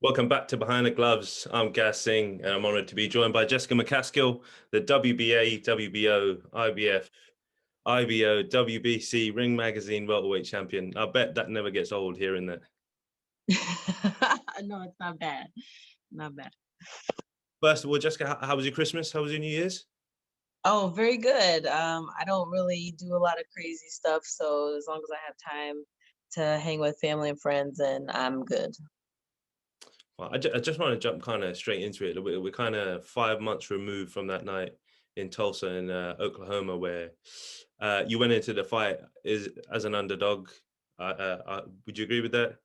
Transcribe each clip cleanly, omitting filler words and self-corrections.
Welcome back to Behind the Gloves. I'm Gas Singh, and I'm honored to be joined by Jessica McCaskill, the WBA, WBO, IBF, IBO, WBC Ring Magazine welterweight champion. I bet that never gets old hearing that. No, it's not bad. Not bad. First of all, Jessica, how was your Christmas? How was your New Year's? Oh, very good. I don't really do a lot of crazy stuff, so as long as I have time to hang with family and friends, and I'm good. Well, I just want to jump kind of straight into it. We're kind of 5 months removed from that night in Tulsa in Oklahoma, where you went into the fight as an underdog. Would you agree with that?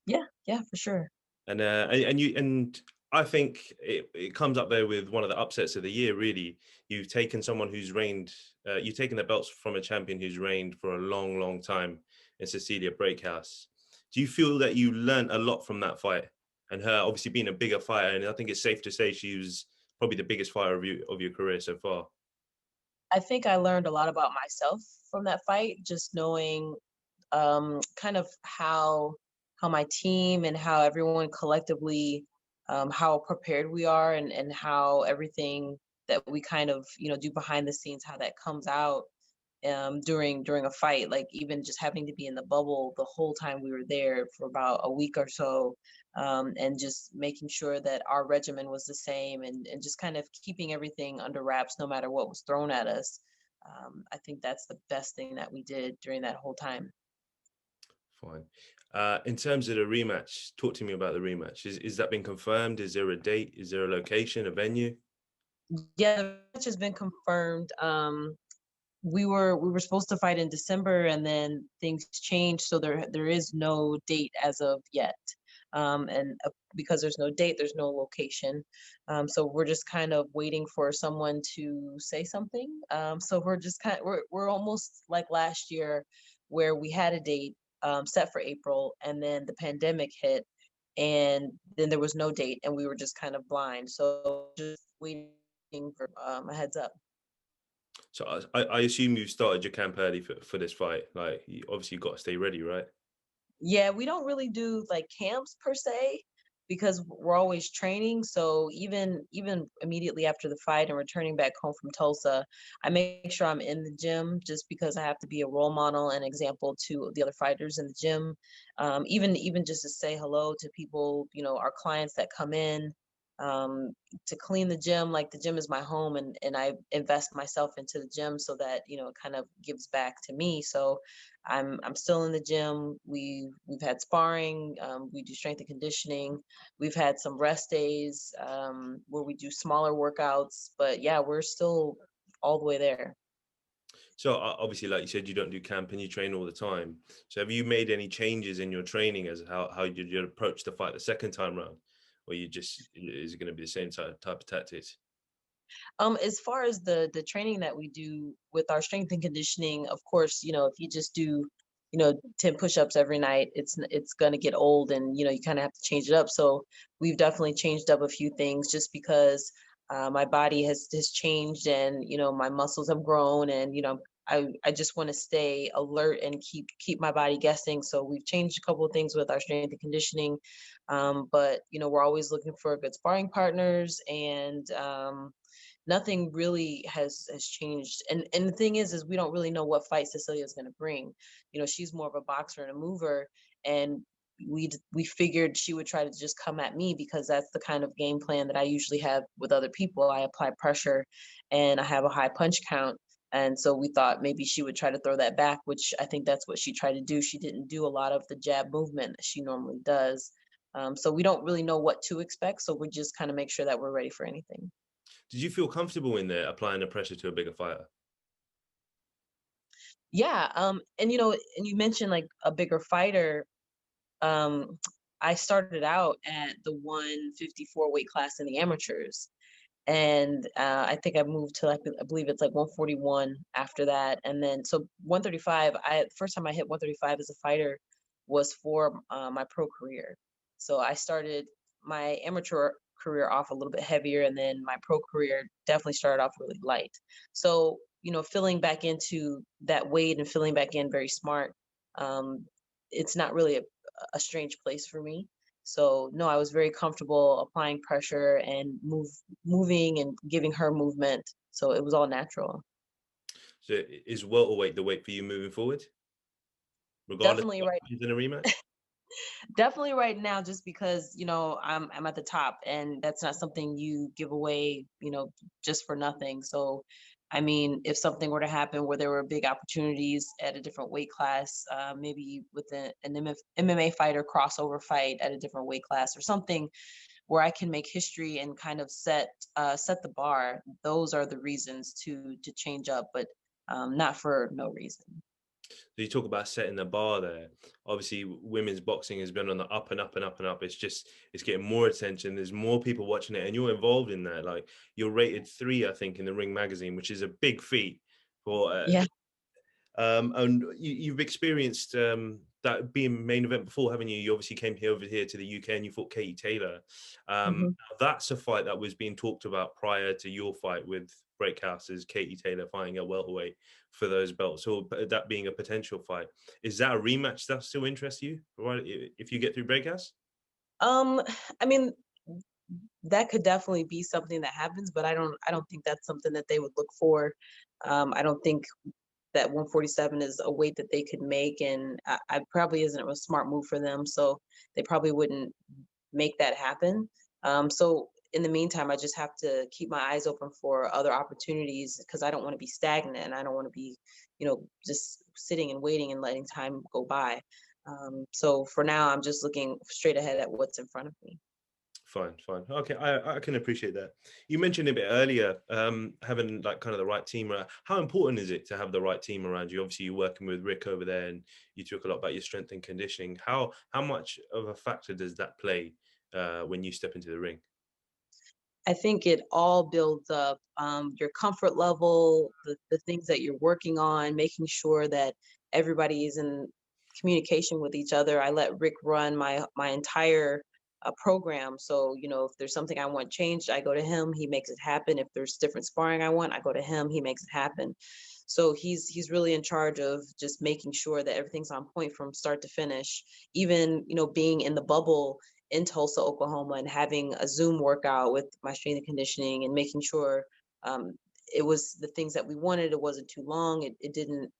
Yeah, yeah, for sure. And I think it comes up there with one of the upsets of the year. Really, you've taken someone who's reigned. You've taken the belts from a champion who's reigned for a long, long time in Cecilia Braekhaus. Do you feel that you learned a lot from that fight, and her obviously being a bigger fighter? And I think it's safe to say she was probably the biggest fighter of your career so far. I think I learned a lot about myself from that fight, just knowing kind of how my team and how everyone collectively how prepared we are and how everything that we kind of do behind the scenes, how that comes out during a fight, like even just having to be in the bubble the whole time we were there for about a week or so, and just making sure that our regimen was the same, and just kind of keeping everything under wraps no matter what was thrown at us. I think that's the best thing that we did during that whole time. Fine. In terms of the rematch, talk to me about the rematch. Is that been confirmed? Is there a date? Is there a location, a venue? Yeah, the match has been confirmed. We were supposed to fight in December, and then things changed, so there is no date as of yet. And because there's no date, there's no location. So we're just kind of waiting for someone to say something. So we're just we're almost like last year, where we had a date set for April, and then the pandemic hit, and then there was no date, and we were just kind of blind. So just waiting for a heads up. So I assume you started your camp early for this fight. Like, obviously, you got to stay ready, right? Yeah, we don't really do like camps per se because we're always training. So even immediately after the fight and returning back home from Tulsa, I make sure I'm in the gym just because I have to be a role model and example to the other fighters in the gym. Even just to say hello to people, our clients that come in, to clean the gym. Like the gym is my home, and I invest myself into the gym so that it kind of gives back to me. So I'm still in the gym. We've had sparring. We do strength and conditioning. We've had some rest days where we do smaller workouts. But yeah, we're still all the way there. So obviously, like you said, you don't do camp and you train all the time. So have you made any changes in your training as how you approach the fight the second time round, or you just is it going to be the same type of tactics? As far as the training that we do with our strength and conditioning, of course, if you just do, 10 push-ups every night, it's gonna get old, and you kind of have to change it up. So we've definitely changed up a few things just because my body has changed, and my muscles have grown, and I just want to stay alert and keep my body guessing. So we've changed a couple of things with our strength and conditioning, but we're always looking for good sparring partners, and nothing really has changed. And the thing is we don't really know what fight Cecilia is going to bring. She's more of a boxer and a mover, and we figured she would try to just come at me because that's the kind of game plan that I usually have with other people. I apply pressure, and I have a high punch count. And so we thought maybe she would try to throw that back, which I think that's what she tried to do. She didn't do a lot of the jab movement that she normally does. So we don't really know what to expect. So we just kind of make sure that we're ready for anything. Did you feel comfortable in there applying the pressure to a bigger fighter? Yeah, and you mentioned like a bigger fighter. Um, I started out at the 154 weight class in the amateurs, and I think I moved to, like, I believe it's like 141 after that, and then so 135. First time I hit 135 as a fighter was for my pro career. So I started my amateur career off a little bit heavier, and then my pro career definitely started off really light. So filling back into that weight and filling back in very smart. Um, it's not really a strange place for me. So no, I was very comfortable applying pressure and moving and giving her movement. So it was all natural. So is welterweight the weight for you moving forward, regardless of Definitely what right. happens in a rematch? Definitely right now, just because, I'm at the top, and that's not something you give away, just for nothing. So, I mean, if something were to happen where there were big opportunities at a different weight class, maybe with an MMA fighter crossover fight at a different weight class or something where I can make history and kind of set the bar, those are the reasons to change up, but not for no reason. So you talk about setting the bar there. Obviously, women's boxing has been on the up and up and up and up. It's getting more attention. There's more people watching it, and you're involved in that. Like you're rated 3, I think, in the Ring magazine, which is a big feat for Yeah. and you've experienced that being main event before, haven't you? You obviously came here over here to the UK and you fought Katie Taylor. Mhm. Now that's a fight that was being talked about prior to your fight with Braekhaus, as Katie Taylor fighting at welterweight for those belts, or that being a potential fight. Is that a rematch that still interests you, provided if you get through Braekhaus? Um, I mean, that could definitely be something that happens, but I don't think that's something that they would look for. I don't think that 147 is a weight that they could make, and I probably isn't a smart move for them. So they probably wouldn't make that happen. So in the meantime, I just have to keep my eyes open for other opportunities because I don't want to be stagnant and I don't want to be, just sitting and waiting and letting time go by. So for now, I'm just looking straight ahead at what's in front of me. Fine, fine. Okay, I can appreciate that. You mentioned a bit earlier, having like kind of the right team around. How important is it to have the right team around you? Obviously, you're working with Rick over there, and you talk a lot about your strength and conditioning. How much of a factor does that play when you step into the ring? I think it all builds up your comfort level, the things that you're working on, making sure that everybody is in communication with each other. I let Rick run my entire program. So, if there's something I want changed, I go to him, he makes it happen. If there's different sparring I want, I go to him, he makes it happen. So he's really in charge of just making sure that everything's on point from start to finish. Even, being in the bubble in Tulsa, Oklahoma, and having a Zoom workout with my strength and conditioning and making sure it was the things that we wanted. It wasn't too long. It didn't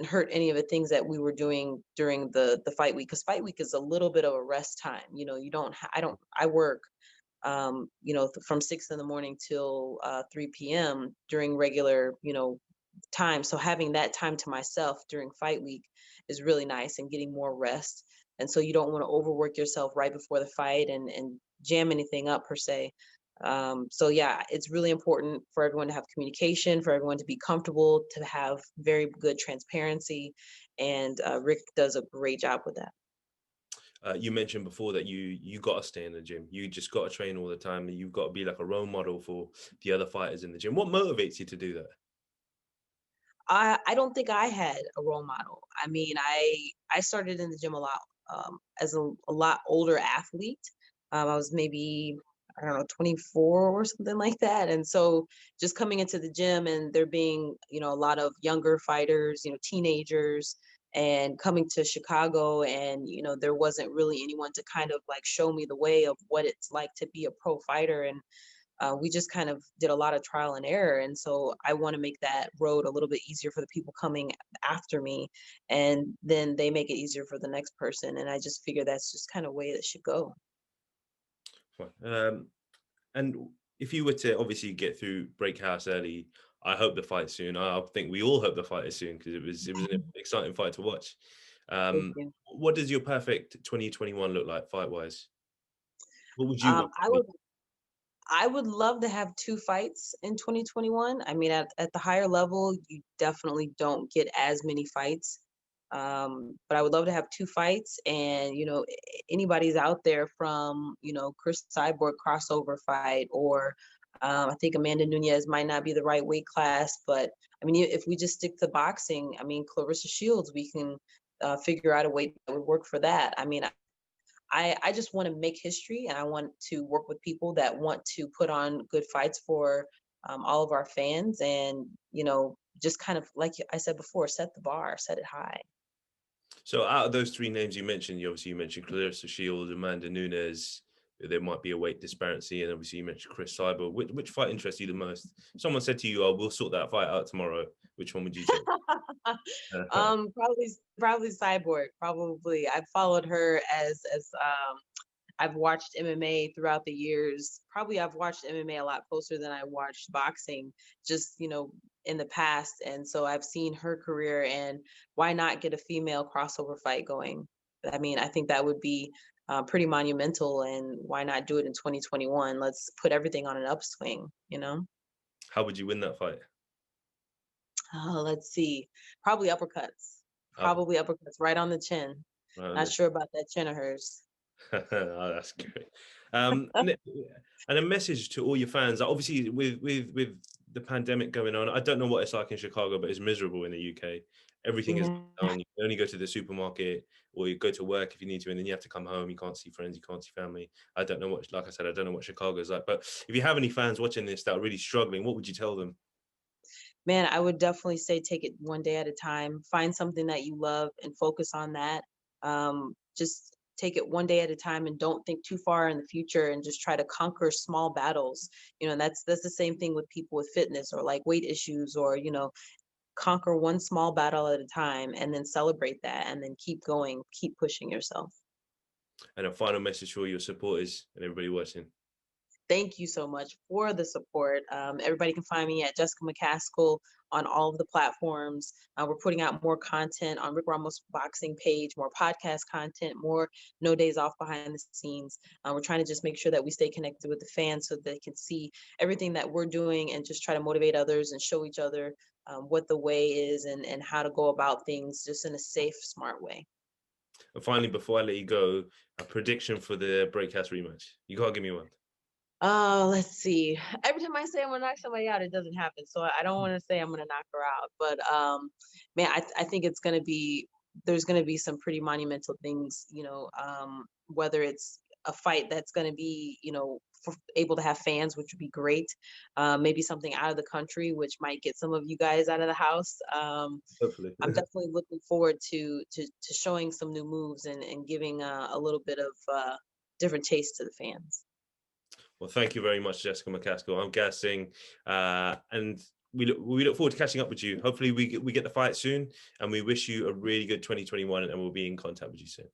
hurt any of the things that we were doing during the fight week. Because fight week is a little bit of a rest time. You don't. I don't. I work. From 6 in the morning till 3 p.m. during regular, time. So having that time to myself during fight week is really nice and getting more rest. And so you don't want to overwork yourself right before the fight and jam anything up per se. So yeah, it's really important for everyone to have communication, for everyone to be comfortable, to have very good transparency. And Rick does a great job with that. You mentioned before that you got to stay in the gym. You just got to train all the time, and you've got to be like a role model for the other fighters in the gym. What motivates you to do that? I don't think I had a role model. I mean, I started in the gym a lot as a lot older athlete. I was maybe, I don't know, 24 or something like that. And so just coming into the gym and there being, a lot of younger fighters, teenagers, and coming to Chicago, and there wasn't really anyone to kind of like show me the way of what it's like to be a pro fighter. And we just kind of did a lot of trial and error. And so I want to make that road a little bit easier for the people coming after me. And then they make it easier for the next person. And I just figure that's just kind of way it should go. Fine. And if you were to obviously get through Break House early, I hope the fight soon. I think we all hope the fight is soon because it was an exciting fight to watch. Thank Um, you. what does your perfect 2021 look like fight wise? What would you Um, want I to would I would love to have 2 fights in 2021. I mean, at the higher level, you definitely don't get as many fights. But I would love to have 2 fights, and, anybody's out there from, Chris Cyborg crossover fight, or, I think Amanda Nunez might not be the right weight class, but, I mean, if we just stick to boxing, I mean, Clarissa Shields, we can, figure out a weight that would work for that. I mean, I just want to make history, and I want to work with people that want to put on good fights for all of our fans, and just kind of like I said before, set the bar, set it high. So out of those three names you mentioned, you mentioned Clarissa Shields, Amanda Nunes. There might be a weight disparity, and obviously you mentioned Chris Cyborg. Which fight interests you the most? If someone said to you, "Oh, we'll sort that fight out tomorrow." Which one would you take? Probably Cyborg. Probably I've followed her as I've watched MMA throughout the years. Probably I've watched MMA a lot closer than I watched boxing, just, in the past. And so I've seen her career, and why not get a female crossover fight going? I mean, I think that would be pretty monumental, and why not do it in 2021? Let's put everything on an upswing, you know? How would you win that fight? Oh, let's see. Probably uppercuts. Up, Probably uppercuts right on the chin. Not round. sure about that chin of hers. Oh, that's great. And a message to all your fans. Obviously, with the pandemic going on, I don't know what it's like in Chicago, but it's miserable in the UK. Everything is Mhm. down. You can only go to the supermarket or you go to work if you need to, and then you have to come home. You can't see friends, you can't see family. I don't know what, like I said, I don't know what Chicago is like. But if you have any fans watching this that are really struggling, what would you tell them? Man, I would definitely say take it one day at a time. Find something that you love and focus on that. Just take it one day at a time, and don't think too far in the future, and just try to conquer small battles. And that's the same thing with people with fitness or like weight issues, or conquer one small battle at a time, and then celebrate that, and then keep going, keep pushing yourself. And a final message for your supporters and everybody watching. Thank you so much for the support. Everybody can find me at Jessica McCaskill on all of the platforms. We're putting out more content on Rick Ramos Boxing page, more podcast content, more No Days Off behind the scenes. We're trying to just make sure that we stay connected with the fans so they can see everything that we're doing, and just try to motivate others and show each other what the way is, and how to go about things just in a safe, smart way. And finally, before I let you go, a prediction for the Braekhaus rematch. You gotta give me one. Let's see. Every time I say I'm gonna knock somebody out, it doesn't happen. So I don't want to say I'm gonna knock her out, but man, I think it's gonna be there's gonna be some pretty monumental things. Whether it's a fight that's gonna be able to have fans, which would be great. Maybe something out of the country, which might get some of you guys out of the house. Hopefully. I'm definitely looking forward to showing some new moves, and giving a little bit of different taste to the fans. Well, thank you very much, Jessica McCaskill. I'm guessing, and we look forward to catching up with you. Hopefully, we get the fight soon, and we wish you a really good 2021, and we'll be in contact with you soon.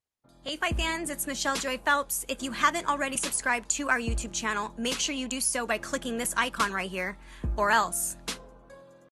Hey Fight fans, it's Michelle Joy Phelps. If you haven't already subscribed to our YouTube channel, make sure you do so by clicking this icon right here, or else.